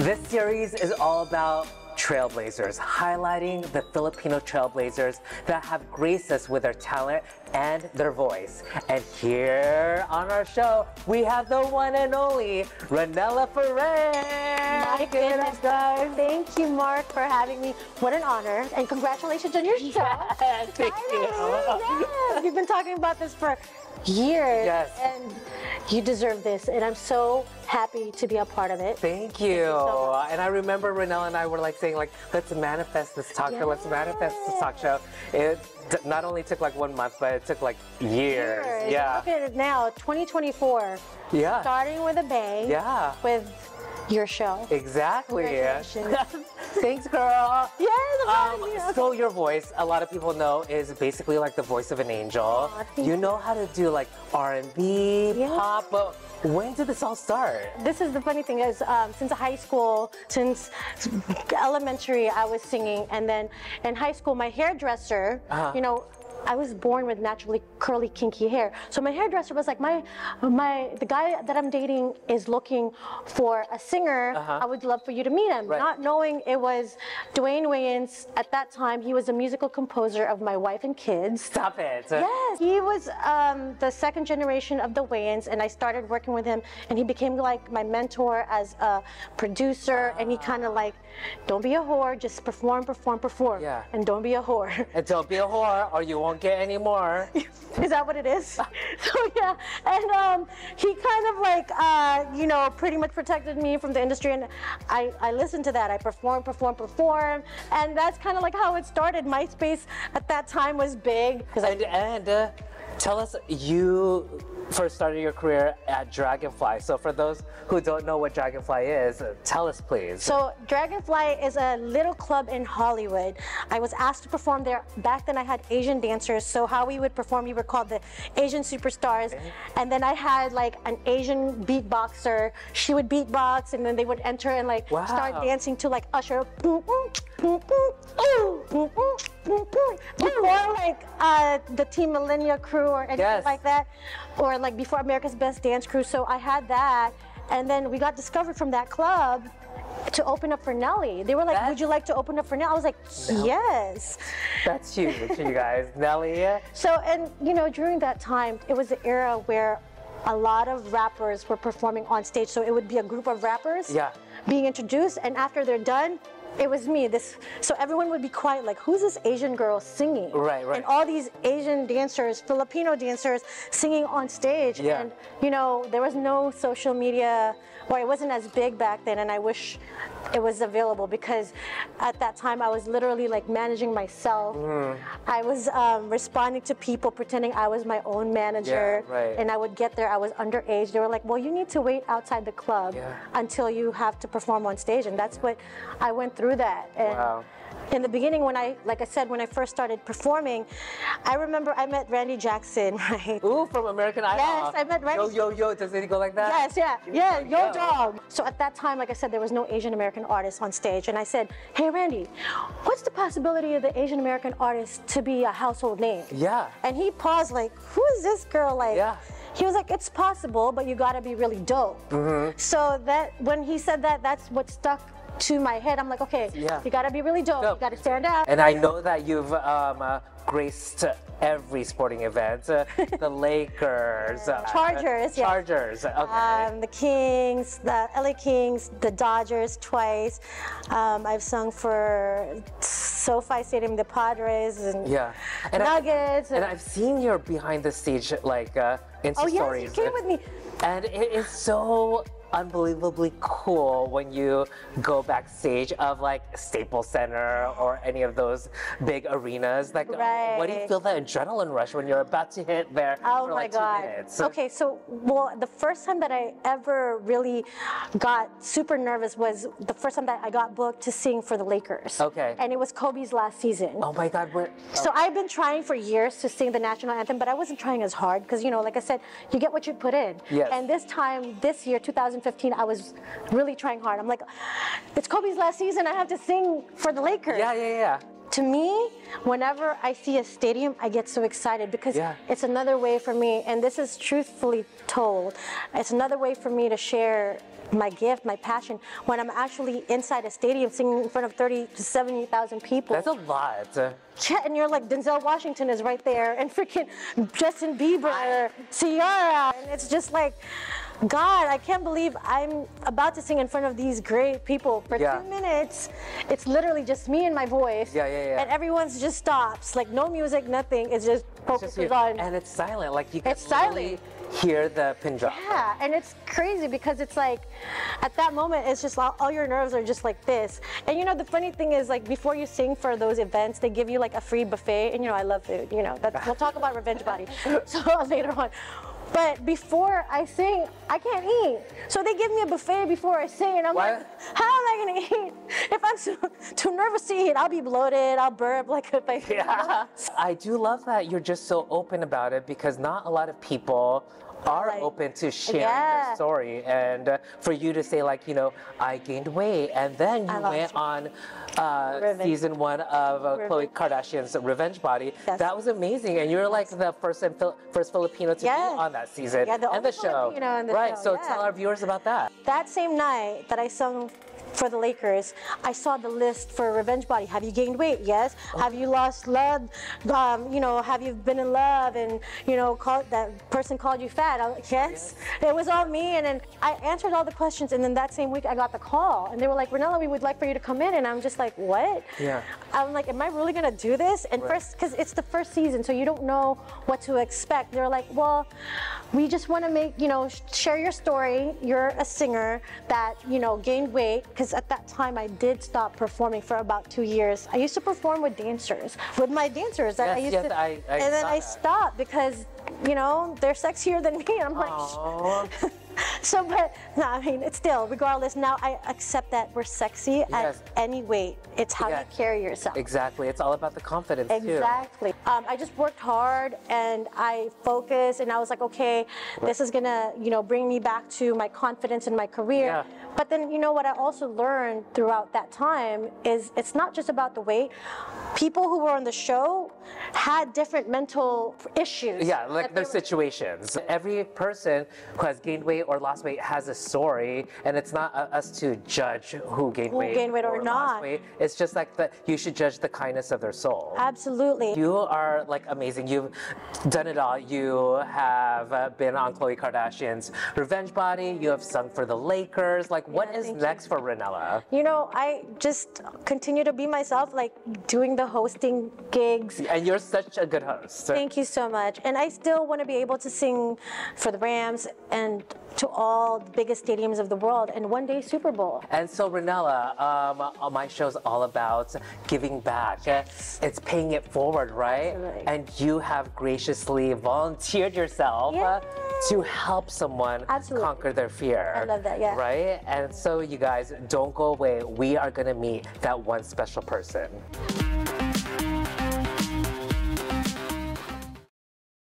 This series is all about trailblazers, highlighting the Filipino trailblazers that have graced us with their talent and their voice. And here on our show, we have the one and only Ranella Ferrer. My goodness, guys. Thank you, Marc, for having me. What an honor. And congratulations on your show. Yes, thank you. Yes. You've been talking about this for years. Yes. And you deserve this. And I'm so happy to be a part of it. Thank you. So much. And I remember Ranella and I were like saying, like, let's manifest this talk show. Let's manifest this talk show. It not only took like 1 month, but it took like years. Yeah. Look at it now, 2024. Yeah. Starting with a bang. Yeah. With your show. Exactly. Congratulations. Thanks, girl. Yeah, So your voice, a lot of people know, is basically like the voice of an angel. You know how to do like R&B, pop, but when did this all start? This is the funny thing is, since high school, since elementary, I was singing, and then in high school, my hairdresser, you know, I was born with naturally curly, kinky hair. So my hairdresser was like, the guy that I'm dating is looking for a singer. I would love for you to meet him. Right. Not knowing it was Dwayne Wayans. At that time, he was a musical composer of My Wife and Kids. Stop it. Yes, he was the second generation of the Wayans, and I started working with him, and he became like my mentor as a producer, and he kind of like, don't be a whore, just perform, perform, perform. Yeah. And don't be a whore. And don't be a whore or you won't get any more. Is that what it is? So yeah, and he kind of like, you know, pretty much protected me from the industry, and I listened to that. I perform, and that's kind of like how it started. MySpace at that time was big. And tell us, you first started your career at Dragonfly. So for those who don't know what Dragonfly is, tell us please. So Dragonfly is a little club in Hollywood. I was asked to perform there. Back then I had Asian dancers, so how we would perform, we were called the Asian Superstars. And then I had like an Asian beatboxer. She would beatbox, and then they would enter and like start dancing to like Usher. Before like the Team Millennia crew or anything like that, or like before America's Best Dance Crew. So I had that, and then we got discovered from that club to open up for Nelly. They were like, would you like to open up for Nelly? I was like, yes. That's huge, you guys. Nelly. So, and you know, during that time, it was the era where a lot of rappers were performing on stage. So it would be a group of rappers being introduced, and after they're done, it was me. So everyone would be quiet, like, who's this Asian girl singing? Right. And all these Asian dancers, Filipino dancers, singing on stage. Yeah. And you know, there was no social media, or it wasn't as big back then. And I wish it was available, because at that time I was literally like managing myself. I was responding to people, pretending I was my own manager. And I would get there. I was underage. They were like, well, you need to wait outside the club until you have to perform on stage. And that's what I went through that. And in the beginning, when like I said, when I first started performing, I remember I met Randy Jackson, right? Ooh, from American Idol. Yes, I met Randy. Yo, does it go like that? Yes, yeah, yo dog. So at that time, like I said, there was no Asian American artist on stage, and I said, hey Randy, what's the possibility of the Asian American artist to be a household name? Yeah. And he paused like, who is this girl? Like, he was like, it's possible, but you gotta be really dope. So that, when he said that, that's what stuck to my head. I'm like, okay, you gotta be really dope. You gotta stand out. And I know that you've graced every sporting event. The Lakers, Chargers, Chargers, okay. The Kings, the LA Kings, the Dodgers twice. I've sung for SoFi Stadium, the Padres, and Nuggets. And I've seen your behind the stage like Insta stories. You came with me. And it is so unbelievably cool when you go backstage of like Staples Center or any of those big arenas. Like, what do you feel that adrenaline rush when you're about to hit there for like 2 minutes? Okay, so well, the first time that I ever really got super nervous was the first time that I got booked to sing for the Lakers. Okay. And it was Kobe's last season. Oh my God. So I've been trying for years to sing the National Anthem, but I wasn't trying as hard because, you know, like I said, you get what you put in. Yes. And this year, 2015, I was really trying hard. I'm like, it's Kobe's last season. I have to sing for the Lakers. Yeah. To me, whenever I see a stadium, I get so excited because it's another way for me, and this is truthfully told, it's another way for me to share my gift, my passion, when I'm actually inside a stadium singing in front of 30 to 70,000 people. That's a lot. Yeah, and you're like, Denzel Washington is right there, and freaking Justin Bieber, Ciara, and it's just like, God, I can't believe I'm about to sing in front of these great people for 2 minutes. It's literally just me and my voice. And everyone's just stops, like no music, nothing. It's just focuses on. And it's silent, like you can It's silent. hear the pin drop. Yeah, and it's crazy because it's like, at that moment, it's just all your nerves are just like this. And you know, the funny thing is, like, before you sing for those events, they give you like a free buffet. And you know, I love food, you know, we'll talk about Revenge Body so later on. But before I sing, I can't eat. So they give me a buffet before I sing, and I'm like, how am I gonna eat? If I'm too nervous to eat, I'll be bloated, I'll burp like if I... Yeah. I do love that you're just so open about it, because not a lot of people are open to sharing their story, and for you to say, like, you know, I gained weight, and then you went on season 1 of Khloe Kardashian's Revenge Body. That was amazing, and you're like the first Filipino to be on that season and the show. Right, so tell our viewers about that. That same night that I sung for the Lakers, I saw the list for Revenge Body. Have you gained weight? Yes. Have you lost love? You know, have you been in love and, you know, that person called you fat? Yes. It was all me, and then I answered all the questions, and then that same week I got the call, and they were like, Ranella, we would like for you to come in, and I'm just like, what? Yeah. I'm like, am I really gonna do this? And first, because it's the first season, so you don't know what to expect. They're like, well, we just want to make, you know, share your story. You're a singer that, you know, gained weight, because at that time I did stop performing for about 2 years. I used to perform with dancers, with my dancers. Yes, I used to, and then I stopped because, you know, they're sexier than me. I'm like, so, but no, I mean, it's still, regardless, now I accept that we're sexy at any weight. It's how you carry yourself. Exactly. It's all about the confidence too. Exactly. I just worked hard, and I focused, and I was like, okay, this is gonna, you know, bring me back to my confidence in my career. But then, you know, what I also learned throughout that time is it's not just about the weight. People who were on the show had different mental issues. Yeah, like their situations. Every person who has gained weight or lost weight has a story, and it's not us to judge who gained weight or not. Lost weight. It's just like that you should judge the kindness of their soul. Absolutely. You are like amazing. You've done it all. You have been on Khloe Kardashian's Revenge Body. You have sung for the Lakers. Like, what is next for Ranella? You know, I just continue to be myself, like doing the hosting gigs. And you're such a good host. Thank you so much. And I still want to be able to sing for the Rams and to all the biggest stadiums of the world, and one day Super Bowl. And so Ranella, my show's all about giving back. It's paying it forward, right? Absolutely. And you have graciously volunteered yourself to help someone conquer their fear. I love that, yeah. Right? And so you guys, don't go away. We are gonna meet that one special person.